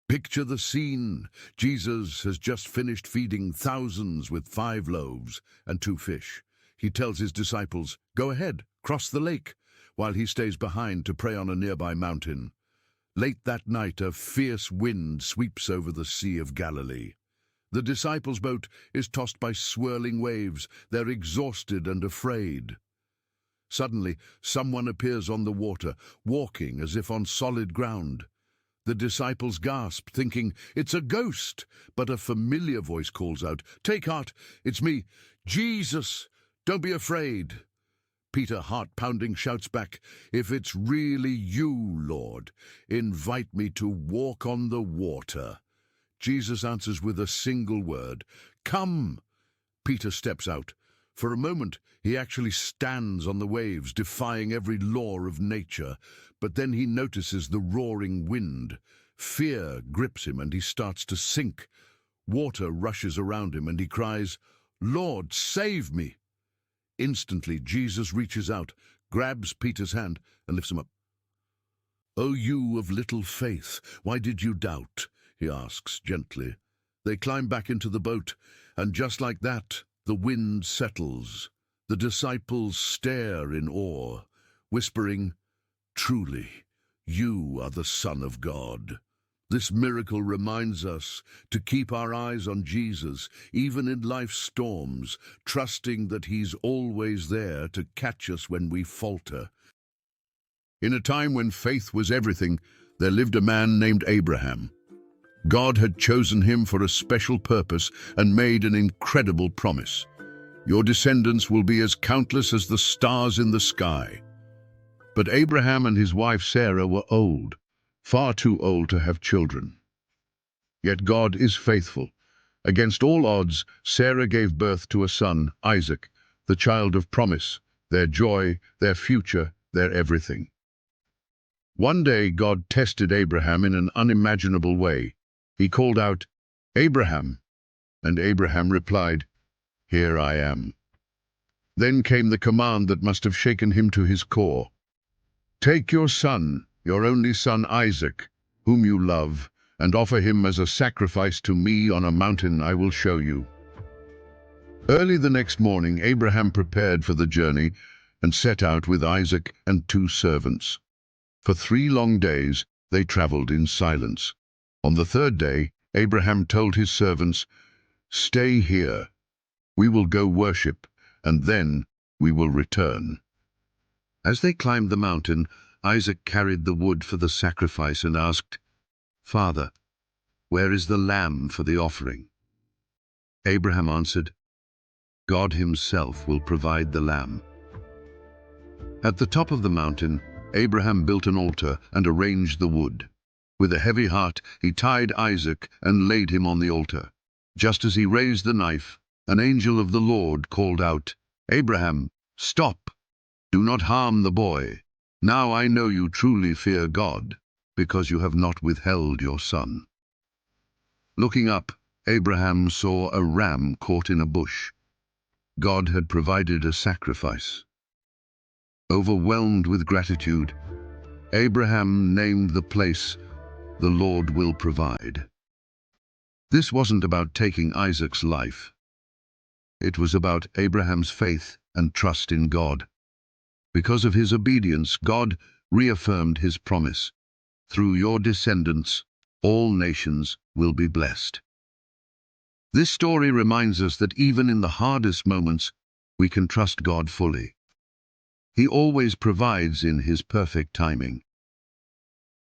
Picture the scene. Jesus has just finished feeding thousands with 5 loaves and 2 fish. He tells his disciples, "Go ahead, cross the lake," while he stays behind to pray on a nearby mountain. Late that night, a fierce wind sweeps over the Sea of Galilee. The disciples' boat is tossed by swirling waves. They're exhausted and afraid. Suddenly, someone appears on the water, walking as if on solid ground. The disciples gasp, thinking, "It's a ghost!" But a familiar voice calls out, "Take heart, it's me, Jesus! Don't be afraid!" Peter, heart-pounding, shouts back, "If it's really you, Lord, invite me to walk on the water." Jesus answers with a single word, "Come!" Peter steps out. For a moment, he actually stands on the waves, defying every law of nature. But then he notices the roaring wind. Fear grips him and he starts to sink. Water rushes around him and he cries, "Lord, save me!" Instantly, Jesus reaches out, grabs Peter's hand and lifts him up. "O you of little faith, why did you doubt?" he asks gently. They climb back into the boat, and just like that, the wind settles. The disciples stare in awe, whispering, "Truly, you are the Son of God." This miracle reminds us to keep our eyes on Jesus, even in life's storms, trusting that he's always there to catch us when we falter. In a time when faith was everything, there lived a man named Abraham. God had chosen him for a special purpose and made an incredible promise. "Your descendants will be as countless as the stars in the sky." But Abraham and his wife Sarah were old, far too old to have children. Yet God is faithful. Against all odds, Sarah gave birth to a son, Isaac, the child of promise, their joy, their future, their everything. One day God tested Abraham in an unimaginable way. He called out, "Abraham," and Abraham replied, "Here I am." Then came the command that must have shaken him to his core. "Take your son, your only son Isaac, whom you love, and offer him as a sacrifice to me on a mountain I will show you." Early the next morning, Abraham prepared for the journey and set out with Isaac and 2 servants. For 3 long days, they traveled in silence. On the 3rd day, Abraham told his servants, "Stay here. We will go worship, and then we will return." As they climbed the mountain, Isaac carried the wood for the sacrifice and asked, "Father, where is the lamb for the offering?" Abraham answered, "God himself will provide the lamb." At the top of the mountain, Abraham built an altar and arranged the wood. With a heavy heart, he tied Isaac and laid him on the altar. Just as he raised the knife, an angel of the Lord called out, "Abraham, stop! Do not harm the boy. Now I know you truly fear God, because you have not withheld your son." Looking up, Abraham saw a ram caught in a bush. God had provided a sacrifice. Overwhelmed with gratitude, Abraham named the place, "The Lord will provide." This wasn't about taking Isaac's life. It was about Abraham's faith and trust in God. Because of his obedience, God reaffirmed his promise. "Through your descendants, all nations will be blessed." This story reminds us that even in the hardest moments, we can trust God fully. He always provides in his perfect timing.